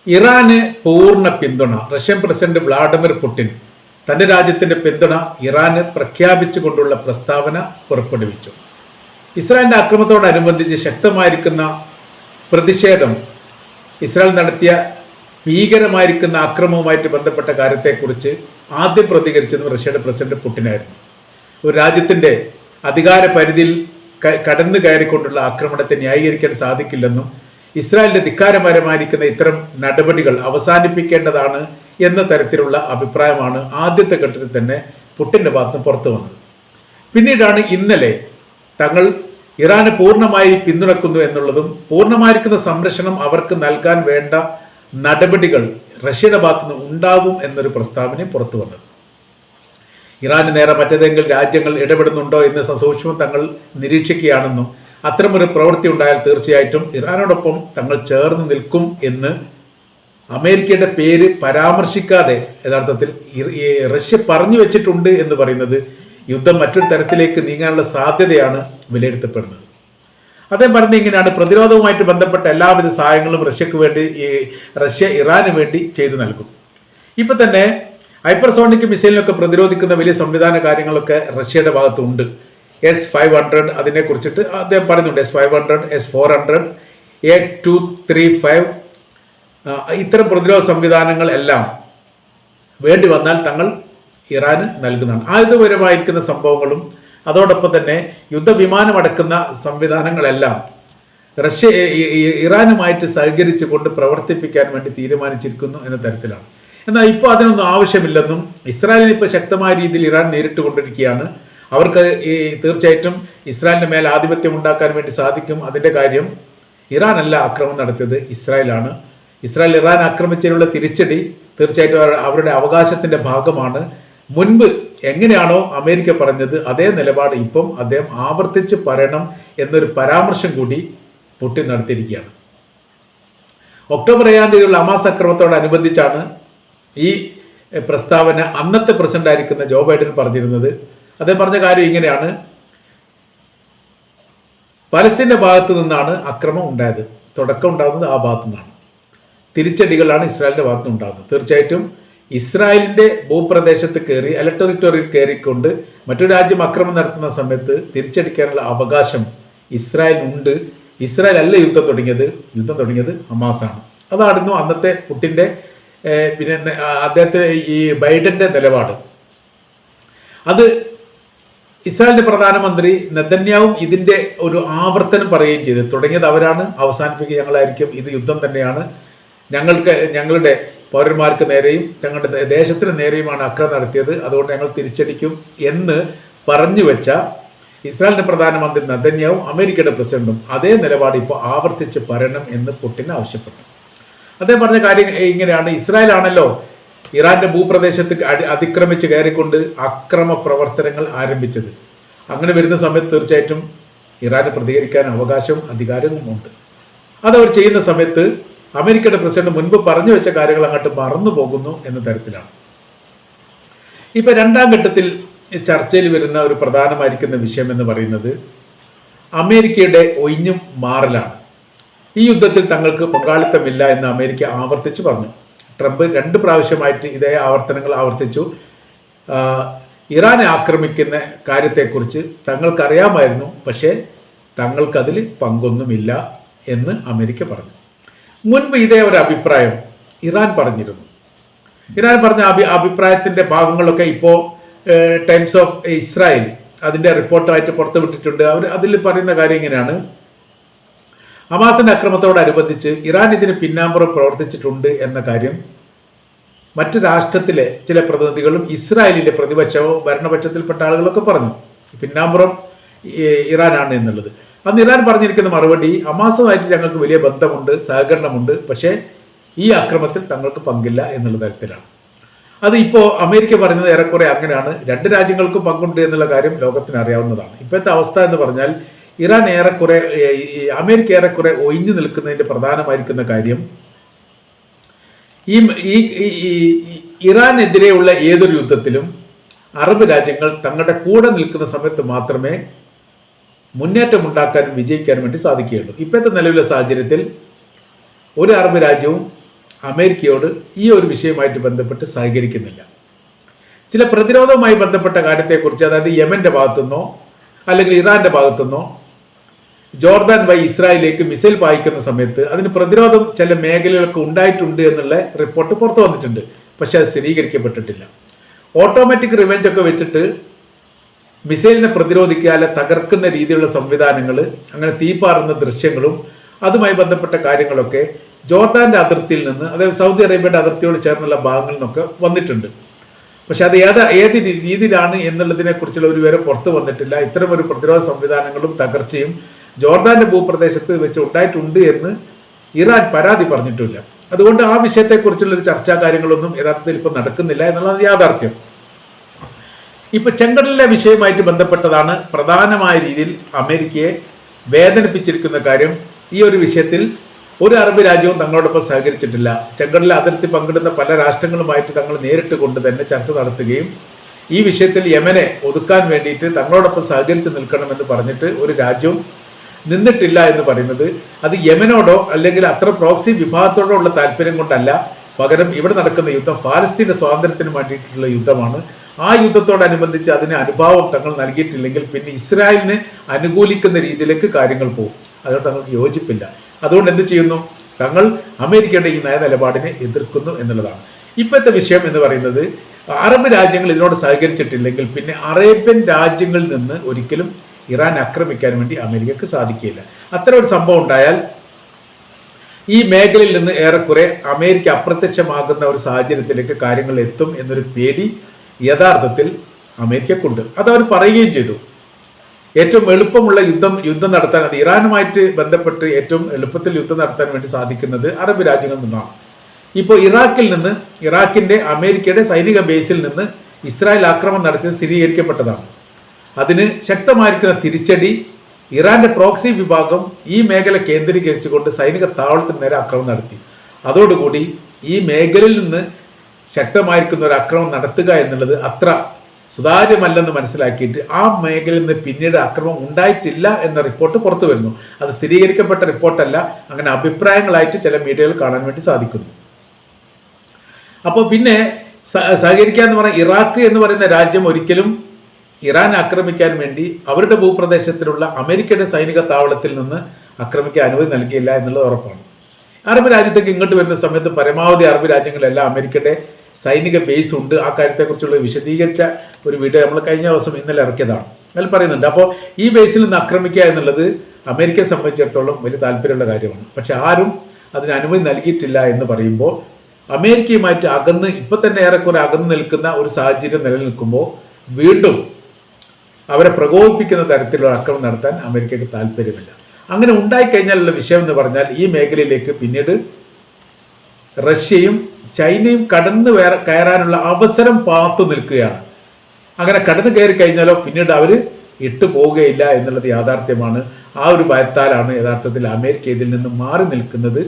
ഇറാന് പൂർണ്ണ പിന്തുണ. Russian president Vladimir Putin തന്റെ രാജ്യത്തിന്റെ പിന്തുണ ഇറാന് പ്രഖ്യാപിച്ചുകൊണ്ടുള്ള പ്രസ്താവന പുറപ്പെടുവിച്ചു. ഇസ്രായേലിന്റെ ആക്രമണത്തോടനുബന്ധിച്ച് ശക്തമായിരിക്കുന്ന പ്രതിഷേധം, ഇസ്രായേൽ നടത്തിയ ഭീകരമായിരിക്കുന്ന ആക്രമണവുമായിട്ട് ബന്ധപ്പെട്ട കാര്യത്തെക്കുറിച്ച് ആദ്യം പ്രതികരിച്ചതും റഷ്യയുടെ പ്രസിഡന്റ് പുടിനായിരുന്നു. ഒരു രാജ്യത്തിന്റെ അധികാര പരിധിയിൽ കടന്നു കയറിക്കൊണ്ടുള്ള ആക്രമണത്തെ ന്യായീകരിക്കാൻ സാധിക്കില്ലെന്നും ഇസ്രായേലിന്റെ ധിക്കാരപരമായിരിക്കുന്ന ഇത്തരം നടപടികൾ അവസാനിപ്പിക്കേണ്ടതാണ് എന്ന തരത്തിലുള്ള അഭിപ്രായമാണ് ആദ്യത്തെ ഘട്ടത്തിൽ തന്നെ പുടിന്റെ ഭാഗത്ത് പുറത്തു വന്നത്. പിന്നീടാണ് ഇന്നലെ തങ്ങൾ ഇറാനെ പൂർണ്ണമായി പിന്തുണക്കുന്നു എന്നുള്ളതും പൂർണ്ണമായിരിക്കുന്ന സംരക്ഷണം അവർക്ക് നൽകാൻ വേണ്ട നടപടികൾ റഷ്യയുടെ ഭാഗത്തുനിന്ന് ഉണ്ടാകും എന്നൊരു പ്രസ്താവന പുറത്തു വന്നത്. ഇറാന് നേരെ മറ്റേതെങ്കിലും രാജ്യങ്ങൾ ഇടപെടുന്നുണ്ടോ എന്ന് സസൂക്ഷ്മം തങ്ങൾ നിരീക്ഷിക്കുകയാണെന്നും അത്തരമൊരു പ്രവൃത്തി ഉണ്ടായാൽ തീർച്ചയായിട്ടും ഇറാനോടൊപ്പം തങ്ങൾ ചേർന്ന് നിൽക്കും എന്ന് അമേരിക്കയുടെ പേര് പരാമർശിക്കാതെ യഥാർത്ഥത്തിൽ റഷ്യ പറഞ്ഞു വെച്ചിട്ടുണ്ട് എന്ന് പറയുന്നത് യുദ്ധം മറ്റൊരു തരത്തിലേക്ക് നീങ്ങാനുള്ള സാധ്യതയാണ് വിലയിരുത്തപ്പെടുന്നത്. അദ്ദേഹം പറഞ്ഞ ഇങ്ങനെയാണ്: പ്രതിരോധവുമായിട്ട് ബന്ധപ്പെട്ട എല്ലാവിധ സഹായങ്ങളും റഷ്യ ഇറാന് വേണ്ടി ചെയ്തു നൽകും. ഇപ്പൊ തന്നെ ഹൈപ്പർസോണിക് മിസൈലിനൊക്കെ പ്രതിരോധിക്കുന്ന വലിയ സംവിധാന കാര്യങ്ങളൊക്കെ റഷ്യയുടെ ഭാഗത്തുണ്ട്. S-500 അതിനെ കുറിച്ചിട്ട് അദ്ദേഹം പറയുന്നുണ്ട്. S-500, S-400, A-235 ഇത്തരം പ്രതിരോധ സംവിധാനങ്ങൾ എല്ലാം വേണ്ടി വന്നാൽ തങ്ങൾ ഇറാന് നൽകുന്നതാണ്. ആയുധപരമായിരിക്കുന്ന സംഭവങ്ങളും അതോടൊപ്പം തന്നെ യുദ്ധവിമാനമടക്കുന്ന സംവിധാനങ്ങളെല്ലാം റഷ്യ ഇറാനുമായിട്ട് സഹകരിച്ചു കൊണ്ട് പ്രവർത്തിപ്പിക്കാൻ വേണ്ടി തീരുമാനിച്ചിരിക്കുന്നു എന്ന തരത്തിലാണ്. എന്നാൽ ഇപ്പോൾ അതിനൊന്നും ആവശ്യമില്ലെന്നും ഇസ്രായേലിന് ഇപ്പോൾ ശക്തമായ രീതിയിൽ ഇറാൻ നേരിട്ട് കൊണ്ടിരിക്കുകയാണ്. അവർക്ക് തീർച്ചയായിട്ടും ഇസ്രായേലിന്റെ മേൽ ആധിപത്യം ഉണ്ടാക്കാൻ വേണ്ടി സാധിക്കും. അതിൻ്റെ കാര്യം ഇറാനല്ല ആക്രമണം നടത്തിയത്, ഇസ്രായേലാണ്. ഇസ്രായേൽ ഇറാൻ ആക്രമിച്ചതിനുള്ള തിരിച്ചടി തീർച്ചയായിട്ടും അവരുടെ അവകാശത്തിന്റെ ഭാഗമാണ്. മുൻപ് എങ്ങനെയാണോ അമേരിക്ക പറഞ്ഞത് അതേ നിലപാട് ഇപ്പം അദ്ദേഹം ആവർത്തിച്ച് പറയണം എന്നൊരു പരാമർശം കൂടി പുടിൻ നടത്തിയിരിക്കുകയാണ്. ഒക്ടോബർ 7 തീയതിയുള്ള ഹമാസ് ആക്രമണത്തോടനുബന്ധിച്ചാണ് ഈ പ്രസ്താവന അന്നത്തെ പ്രസിഡന്റ് ആയിരിക്കുന്ന ജോ ബൈഡൻ പറഞ്ഞിരുന്നത്. അദ്ദേഹം പറഞ്ഞ കാര്യം ഇങ്ങനെയാണ്: പലസ്തീന്റെ ഭാഗത്തു നിന്നാണ് അക്രമം ഉണ്ടായത്, തുടക്കം ഉണ്ടാകുന്നത് ആ ഭാഗത്തു നിന്നാണ്. തിരിച്ചടികളാണ് ഇസ്രായേലിന്റെ ഭാഗത്തു നിന്ന് ഉണ്ടാകുന്നത്. തീർച്ചയായിട്ടും ഇസ്രായേലിന്റെ ഭൂപ്രദേശത്ത് കയറി ടെറിട്ടറിയിൽ കയറിക്കൊണ്ട് മറ്റൊരു രാജ്യം ആക്രമണം നടത്തുന്ന സമയത്ത് തിരിച്ചടിക്കാനുള്ള അവകാശം ഇസ്രായേലിനുണ്ട്. ഇസ്രായേൽ അല്ല യുദ്ധം തുടങ്ങിയത് ഹമാസാണ്. അതായിരുന്നു അന്നത്തെ പുടിന്റെ പിന്നെ അദ്ദേഹത്തെ ഈ ബൈഡന്റെ നിലപാട്. അത് ഇസ്രായേലിന്റെ പ്രധാനമന്ത്രി നെതന്യാഹുവും ഇതിന്റെ ഒരു ആവർത്തനം പറയുകയും ചെയ്തു. തുടങ്ങിയത് അവരാണ്, അവസാനിപ്പിക്കുക ഞങ്ങളായിരിക്കും, ഇത് യുദ്ധം തന്നെയാണ്, ഞങ്ങളുടെ പൗരന്മാർക്ക് നേരെയും ഞങ്ങളുടെ ദേശത്തിന് നേരെയുമാണ് ആക്രമണം നടത്തിയത്, അതുകൊണ്ട് ഞങ്ങൾ തിരിച്ചടിക്കും എന്ന് പറഞ്ഞു വെച്ച ഇസ്രായേലിന്റെ പ്രധാനമന്ത്രി നെതന്യാഹുവും അമേരിക്കയുടെ പ്രസിഡന്റും അതേ നിലപാട് ഇപ്പോൾ ആവർത്തിച്ച് പറയണം എന്ന് പുടിൻ ആവശ്യപ്പെട്ടു. അദ്ദേഹം പറഞ്ഞ കാര്യം ഇങ്ങനെയാണ്: ഇസ്രായേലാണല്ലോ ഇറാന്റെ ഭൂപ്രദേശത്ത് അതിക്രമിച്ച് കയറിക്കൊണ്ട് അക്രമ പ്രവർത്തനങ്ങൾ ആരംഭിച്ചത്. അങ്ങനെ വരുന്ന സമയത്ത് തീർച്ചയായിട്ടും ഇറാന് പ്രതികരിക്കാൻ അവകാശവും അധികാരവും ഉണ്ട്. അതവർ ചെയ്യുന്ന സമയത്ത് അമേരിക്കയുടെ പ്രസിഡന്റ് മുൻപ് പറഞ്ഞു വെച്ച കാര്യങ്ങൾ അങ്ങോട്ട് മറന്നു പോകുന്നു എന്ന തരത്തിലാണ്. ഇപ്പൊ രണ്ടാം ഘട്ടത്തിൽ ചർച്ചയിൽ വരുന്ന ഒരു പ്രധാനമായിരിക്കുന്ന വിഷയം എന്ന് പറയുന്നത് അമേരിക്കയുടെ ഒഴിഞ്ഞും മാറലാണ്. ഈ യുദ്ധത്തിൽ തങ്ങൾക്ക് പങ്കാളിത്തമില്ല എന്ന് അമേരിക്ക ആവർത്തിച്ചു പറഞ്ഞു. ട്രംപ് 2 പ്രാവശ്യമായിട്ട് ഇതേ ആവർത്തനങ്ങൾ ആവർത്തിച്ചു. ഇറാനെ ആക്രമിക്കുന്ന കാര്യത്തെക്കുറിച്ച് തങ്ങൾക്കറിയാമായിരുന്നു, പക്ഷേ തങ്ങൾക്കതിൽ പങ്കൊന്നുമില്ല എന്ന് അമേരിക്ക പറഞ്ഞു. മുൻപ് ഇതേ ഒരു അഭിപ്രായം ഇറാൻ പറഞ്ഞിരുന്നു. ഇറാൻ പറഞ്ഞ അഭിപ്രായത്തിന്റെ ഭാഗങ്ങളൊക്കെ ഇപ്പോൾ ടൈംസ് ഓഫ് ഇസ്രായേൽ അതിന്റെ റിപ്പോർട്ടായിട്ട് പുറത്തുവിട്ടിട്ടുണ്ട്. അതിൽ പറയുന്ന കാര്യം ഇങ്ങനെയാണ്: ഹമാസിന്റെ അക്രമത്തോടനുബന്ധിച്ച് ഇറാൻ ഇതിന് പിന്നാമ്പുറം പ്രവർത്തിച്ചിട്ടുണ്ട് എന്ന കാര്യം മറ്റു രാഷ്ട്രത്തിലെ ചില പ്രതിനിധികളും ഇസ്രായേലിലെ പ്രതിപക്ഷവും ഭരണപക്ഷത്തിൽപ്പെട്ട ആളുകളൊക്കെ പറഞ്ഞു. പിന്നാമ്പുറം ഇറാനാണ് എന്നുള്ളത്. അന്ന് ഇറാൻ പറഞ്ഞിരിക്കുന്ന മറുപടി: ഹമാസുമായിട്ട് ഞങ്ങൾക്ക് വലിയ ബന്ധമുണ്ട്, സഹകരണമുണ്ട്, പക്ഷേ ഈ ആക്രമണത്തിൽ തങ്ങൾക്ക് പങ്കില്ല എന്നുള്ള തരത്തിലാണ്. അത് ഇപ്പോൾ അമേരിക്ക പറയുന്നത് ഏറെക്കുറെ അങ്ങനെയാണ്. 2 രാജ്യങ്ങൾക്കും പങ്കുണ്ട് എന്നുള്ള കാര്യം ലോകത്തിന് അറിയാവുന്നതാണ്. ഇപ്പോഴത്തെ അവസ്ഥ എന്ന് പറഞ്ഞാൽ ഇറാൻ അമേരിക്ക ഏറെക്കുറെ ഒഴിഞ്ഞു നിൽക്കുന്നതിന്റെ പ്രധാനമായിരിക്കുന്ന കാര്യം ഈ ഇറാനെതിരെയുള്ള ഏതൊരു യുദ്ധത്തിലും അറബ് രാജ്യങ്ങൾ തങ്ങളുടെ കൂടെ നിൽക്കുന്ന സമയത്ത് മാത്രമേ മുന്നേറ്റം ഉണ്ടാക്കാനും വിജയിക്കാനും വേണ്ടി സാധിക്കുകയുള്ളൂ. ഇപ്പോഴത്തെ നിലവിലെ സാഹചര്യത്തിൽ ഒരു അറബ് രാജ്യവും അമേരിക്കയോട് ഈ ഒരു വിഷയവുമായിട്ട് ബന്ധപ്പെട്ട് സഹകരിക്കുന്നില്ല. ചില പ്രതിരോധവുമായി ബന്ധപ്പെട്ട കാര്യത്തെക്കുറിച്ച്, അതായത് യമന്റെ ഭാഗത്തുനിന്നോ അല്ലെങ്കിൽ ഇറാന്റെ ഭാഗത്തുനിന്നോ ജോർദാൻ വഴി ഇസ്രായേലിലേക്ക് മിസൈൽ പായിക്കുന്ന സമയത്ത് അതിന് പ്രതിരോധം ചില മേഖലകൾക്ക് ഉണ്ടായിട്ടുണ്ട് എന്നുള്ള റിപ്പോർട്ട് പുറത്തു വന്നിട്ടുണ്ട്. പക്ഷെ അത് സ്ഥിരീകരിക്കപ്പെട്ടിട്ടില്ല. ഓട്ടോമാറ്റിക് റിവെഞ്ച് ഒക്കെ വെച്ചിട്ട് മിസൈലിനെ പ്രതിരോധിക്കാതെ തകർക്കുന്ന രീതിയിലുള്ള സംവിധാനങ്ങൾ, അങ്ങനെ തീപാറുന്ന ദൃശ്യങ്ങളും അതുമായി ബന്ധപ്പെട്ട കാര്യങ്ങളൊക്കെ ജോർദാന്റെ അതിർത്തിയിൽ നിന്ന്, അതായത് സൗദി അറേബ്യയുടെ അതിർത്തിയോട് ചേർന്നുള്ള ഭാഗങ്ങളിൽ നിന്നൊക്കെ വന്നിട്ടുണ്ട്. പക്ഷെ അത് ഏത് രീതിയിലാണ് എന്നുള്ളതിനെ കുറിച്ചുള്ള ഒരു വിവരം പുറത്തു വന്നിട്ടില്ല. ഇത്തരമൊരു പ്രതിരോധ സംവിധാനങ്ങളും തകർച്ചയും ജോർദാന്റെ ഭൂപ്രദേശത്ത് വെച്ച് ഉണ്ടായിട്ടുണ്ട് എന്ന് ഇറാൻ പരാതി പറഞ്ഞിട്ടില്ല. അതുകൊണ്ട് ആ വിഷയത്തെക്കുറിച്ചുള്ള ഒരു ചർച്ചാ കാര്യങ്ങളൊന്നും യഥാർത്ഥത്തിൽ ഇപ്പം നടക്കുന്നില്ല എന്നുള്ളത് യാഥാർത്ഥ്യം. ഇപ്പൊ ചെങ്കടലിലെ വിഷയവുമായിട്ട് ബന്ധപ്പെട്ടതാണ് പ്രധാനമായ രീതിയിൽ അമേരിക്കയെ വേദനിപ്പിച്ചിരിക്കുന്ന കാര്യം. ഈ ഒരു വിഷയത്തിൽ ഒരു അറബ് രാജ്യവും തങ്ങളോടൊപ്പം സഹകരിച്ചിട്ടില്ല. ചെങ്കടലിലെ അതിർത്തി പങ്കിടുന്ന പല രാഷ്ട്രങ്ങളുമായിട്ട് തങ്ങൾ നേരിട്ട് കൊണ്ട് തന്നെ ചർച്ച നടത്തുകയും ഈ വിഷയത്തിൽ യമനെ ഒതുക്കാൻ വേണ്ടിയിട്ട് തങ്ങളോടൊപ്പം സഹകരിച്ച് നിൽക്കണമെന്ന് പറഞ്ഞിട്ട് ഒരു രാജ്യവും നിന്നിട്ടില്ല എന്ന് പറയുന്നത് അത് യമനോടോ അല്ലെങ്കിൽ അത്ര പ്രോക്സി വിഭാഗത്തോടോ ഉള്ള താല്പര്യം കൊണ്ടല്ല. പകരം ഇവിടെ നടക്കുന്ന യുദ്ധം പാലസ്തീന്റെ സ്വാതന്ത്ര്യത്തിന് വേണ്ടിയിട്ടുള്ള യുദ്ധമാണ്. ആ യുദ്ധത്തോടനുബന്ധിച്ച് അതിന് അനുഭാവം തങ്ങൾ നൽകിയിട്ടില്ലെങ്കിൽ പിന്നെ ഇസ്രായേലിനെ അനുകൂലിക്കുന്ന രീതിയിലേക്ക് കാര്യങ്ങൾ പോകും. അതുകൊണ്ട് തങ്ങൾക്ക് യോജിപ്പില്ല. അതുകൊണ്ട് എന്ത് ചെയ്യുന്നു? തങ്ങൾ അമേരിക്കയുടെ ഈ നയനിലപാടിനെ എതിർക്കുന്നു എന്നുള്ളതാണ് ഇപ്പോഴത്തെ വിഷയം എന്ന് പറയുന്നത്. അറബ് രാജ്യങ്ങൾ ഇതിനോട് സഹകരിച്ചിട്ടില്ലെങ്കിൽ പിന്നെ അറേബ്യൻ രാജ്യങ്ങളിൽ നിന്ന് ഒരിക്കലും ഇറാൻ ആക്രമിക്കാൻ വേണ്ടി അമേരിക്കക്ക് സാധിക്കില്ല. അത്തരം ഒരു സംഭവം ഉണ്ടായാൽ ഈ മേഖലയിൽ നിന്ന് ഏറെക്കുറെ അമേരിക്ക അപ്രത്യക്ഷമാകുന്ന ഒരു സാഹചര്യത്തിലേക്ക് കാര്യങ്ങൾ എത്തും എന്നൊരു പേടി യഥാർത്ഥത്തിൽ അമേരിക്കക്കുണ്ട്. അതവർ പറയുകയും ചെയ്തു. ഏറ്റവും എളുപ്പമുള്ള യുദ്ധം നടത്താൻ, അത് ഇറാനുമായിട്ട് ബന്ധപ്പെട്ട് ഏറ്റവും എളുപ്പത്തിൽ യുദ്ധം നടത്താൻ വേണ്ടി സാധിക്കുന്നത് അറബ് രാജ്യങ്ങളിൽ നിന്നാണ്. ഇപ്പോൾ ഇറാഖിന്റെ അമേരിക്കയുടെ സൈനിക ബേസിൽ നിന്ന് ഇസ്രായേൽ ആക്രമണം നടത്തിയത് സ്ഥിരീകരിക്കപ്പെട്ടതാണ്. അതിന് ശക്തമായിരിക്കുന്ന തിരിച്ചടി ഇറാന്റെ പ്രോക്സി വിഭാഗം ഈ മേഖല കേന്ദ്രീകരിച്ചുകൊണ്ട് സൈനിക താവളത്തിന് നേരെ ആക്രമണം നടത്തി. അതോടുകൂടി ഈ മേഖലയിൽ നിന്ന് ശക്തമായിരിക്കുന്ന ഒരു ആക്രമണം നടത്തുക എന്നുള്ളത് അത്ര സുതാര്യമല്ലെന്ന് മനസ്സിലാക്കിയിട്ട് ആ മേഖലയിൽ നിന്ന് പിന്നീട് ആക്രമണം ഉണ്ടായിട്ടില്ല എന്ന റിപ്പോർട്ട് പുറത്തു വരുന്നു. അത് സ്ഥിരീകരിക്കപ്പെട്ട റിപ്പോർട്ടല്ല, അങ്ങനെ അഭിപ്രായങ്ങളായിട്ട് ചില മീഡിയകൾ കാണാൻ വേണ്ടി സാധിക്കുന്നു. അപ്പോൾ പിന്നെ സഹകരിക്കുക എന്ന് പറഞ്ഞാൽ ഇറാഖ് എന്ന് പറയുന്ന രാജ്യം ഒരിക്കലും ഇറാൻ ആക്രമിക്കാൻ വേണ്ടി അവരുടെ ഭൂപ്രദേശത്തിലുള്ള അമേരിക്കയുടെ സൈനിക താവളത്തിൽ നിന്ന് ആക്രമിക്കാൻ അനുമതി നൽകിയില്ല എന്നുള്ളത് ഉറപ്പാണ്. അറബ് രാജ്യത്തേക്ക് ഇങ്ങോട്ട് വരുന്ന സമയത്ത് പരമാവധി അറബ് രാജ്യങ്ങളെല്ലാം അമേരിക്കയുടെ സൈനിക ബേസ് ഉണ്ട്. ആ കാര്യത്തെക്കുറിച്ചുള്ള വിശദീകരിച്ച ഒരു വീഡിയോ നമ്മൾ കഴിഞ്ഞ ദിവസം ഇന്നലെ ഇറക്കിയതാണ്. അതിൽ പറയുന്നുണ്ട്. അപ്പോൾ ഈ ബേസിൽ നിന്ന് ആക്രമിക്കുക എന്നുള്ളത് അമേരിക്കയെ സംബന്ധിച്ചിടത്തോളം വലിയ താല്പര്യമുള്ള കാര്യമാണ്. പക്ഷെ ആരും അതിന് അനുമതി നൽകിയിട്ടില്ല എന്ന് പറയുമ്പോൾ അമേരിക്കയുമായിട്ട് ഇപ്പം തന്നെ ഏറെക്കുറെ അകന്ന് നിൽക്കുന്ന ഒരു സാഹചര്യം നിലനിൽക്കുമ്പോൾ വീണ്ടും അവരെ പ്രകോപിപ്പിക്കുന്ന തരത്തിലുള്ള ആക്രമണം നടത്താൻ അമേരിക്കയ്ക്ക് താല്പര്യമില്ല. അങ്ങനെ ഉണ്ടായിക്കഴിഞ്ഞാലുള്ള വിഷയം എന്ന് പറഞ്ഞാൽ ഈ മേഖലയിലേക്ക് പിന്നീട് റഷ്യയും ചൈനയും കയറാനുള്ള അവസരം പാത്തു നിൽക്കുകയാണ്. അങ്ങനെ കടന്നു കയറി കഴിഞ്ഞാലോ പിന്നീട് അവർ ഇട്ടു പോവുകയില്ല എന്നുള്ളത് യാഥാർത്ഥ്യമാണ്. ആ ഒരു ഭയത്താലാണ് യഥാർത്ഥത്തിൽ അമേരിക്ക ഇതിൽ നിന്ന് മാറി നിൽക്കുന്നത്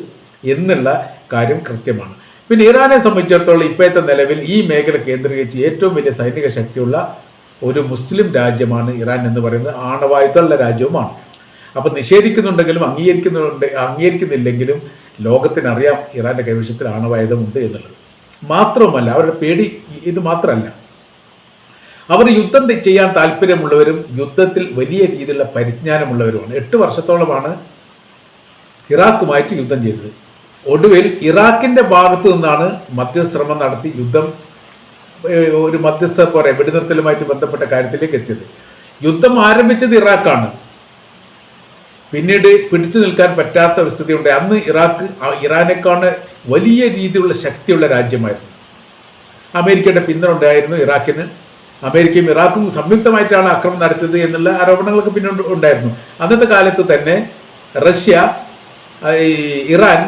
എന്നുള്ള കാര്യം കൃത്യമാണ്. പിന്നെ ഇറാനെ സംബന്ധിച്ചിടത്തോളം ഇപ്പോഴത്തെ നിലവിൽ ഈ മേഖല കേന്ദ്രീകരിച്ച് ഏറ്റവും വലിയ സൈനിക ശക്തിയുള്ള ഒരു മുസ്ലിം രാജ്യമാണ് ഇറാൻ എന്ന് പറയുന്നത്. ആണവായുധമുള്ള രാജ്യവുമാണ്. അപ്പം നിഷേധിക്കുന്നുണ്ടെങ്കിലും അംഗീകരിക്കുന്നില്ലെങ്കിലും ലോകത്തിനറിയാം ഇറാന്റെ കൈവശത്തിൽ ആണവായുധമുണ്ട് എന്നുള്ളത്. മാത്രവുമല്ല അവരുടെ പേടി ഇത് മാത്രമല്ല, അവർ യുദ്ധം ചെയ്യാൻ താല്പര്യമുള്ളവരും യുദ്ധത്തിൽ വലിയ രീതിയിലുള്ള പരിജ്ഞാനമുള്ളവരുമാണ്. 8 വർഷത്തോളമാണ് ഇറാഖുമായിട്ട് യുദ്ധം ചെയ്തത്. ഒടുവിൽ ഇറാഖിന്റെ ഭാഗത്തു നിന്നാണ് മധ്യശ്രമം നടത്തി യുദ്ധം ഒരു മധ്യസ്ഥ പോലെ വെടിനിർത്തലുമായിട്ട് ബന്ധപ്പെട്ട കാര്യത്തിലേക്ക് എത്തിയത്. യുദ്ധം ആരംഭിച്ചത് ഇറാഖാണ്. പിന്നീട് പിടിച്ചു നിൽക്കാൻ പറ്റാത്ത സ്ഥിതി ഉണ്ട്. അന്ന് ഇറാനേക്കാണ് വലിയ രീതിയിലുള്ള ശക്തിയുള്ള രാജ്യമായിരുന്നു. അമേരിക്കയുടെ പിന്തുണ ഉണ്ടായിരുന്നു ഇറാഖിന്. അമേരിക്കയും ഇറാഖും സംയുക്തമായിട്ടാണ് ആക്രമണം നടത്തിയത് എന്നുള്ള ആരോപണങ്ങളൊക്കെ പിന്നെ ഉണ്ടായിരുന്നു. അന്നത്തെ കാലത്ത് തന്നെ റഷ്യ, ഇറാൻ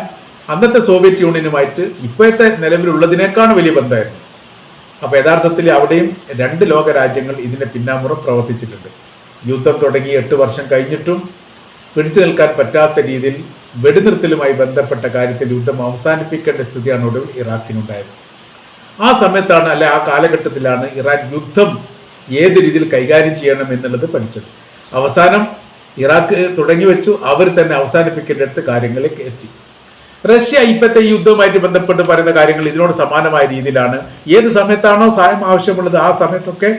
അന്നത്തെ സോവിയറ്റ് യൂണിയനുമായിട്ട് ഇപ്പോഴത്തെ നിലവിലുള്ളതിനേക്കാൾ വലിയ ബന്ധമായിരുന്നു. അപ്പോൾ യഥാർത്ഥത്തിൽ അവിടെയും 2 ലോക രാജ്യങ്ങൾ ഇതിന്റെ പിന്നാമ്പുറം പ്രവർത്തിച്ചിട്ടുണ്ട്. യുദ്ധം തുടങ്ങി 8 വർഷം കഴിഞ്ഞിട്ടും പിടിച്ചു നിൽക്കാൻ പറ്റാത്ത രീതിയിൽ വെടിനിർത്തലുമായി ബന്ധപ്പെട്ട കാര്യത്തിൽ യുദ്ധം അവസാനിപ്പിക്കേണ്ട സ്ഥിതിയാണ് ഒടുവിൽ ഇറാഖിനുണ്ടായത്. ആ സമയത്താണ് ആ കാലഘട്ടത്തിലാണ് ഇറാൻ യുദ്ധം ഏത് രീതിയിൽ കൈകാര്യം ചെയ്യണം എന്നുള്ളത് പഠിച്ചത്. അവസാനം ഇറാഖ് തുടങ്ങി വെച്ചു, അവർ തന്നെ അവസാനിപ്പിക്കേണ്ടടുത്ത് കാര്യങ്ങളിലേക്ക് എത്തി. റഷ്യ ഇപ്പോഴത്തെ ഈ യുദ്ധവുമായിട്ട് ബന്ധപ്പെട്ട് പറയുന്ന കാര്യങ്ങൾ ഇതിനോട് സമാനമായ രീതിയിലാണ്. ഏത് സമയത്താണോ സഹായം ആവശ്യമുള്ളത് ആ സമയത്തൊക്കെ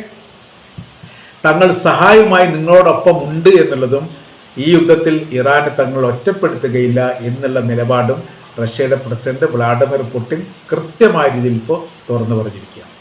തങ്ങൾ സഹായവുമായി നിങ്ങളോടൊപ്പം ഉണ്ട് എന്നുള്ളതും ഈ യുദ്ധത്തിൽ ഇറാനെ തങ്ങൾ ഒറ്റപ്പെടുത്തുകയില്ല എന്നുള്ള നിലപാടും റഷ്യയുടെ പ്രസിഡന്റ് വ്ളാഡിമിർ പുടിൻ കൃത്യമായ രീതിയിൽ ഇപ്പോൾ തുറന്നു പറഞ്ഞിരിക്കുകയാണ്.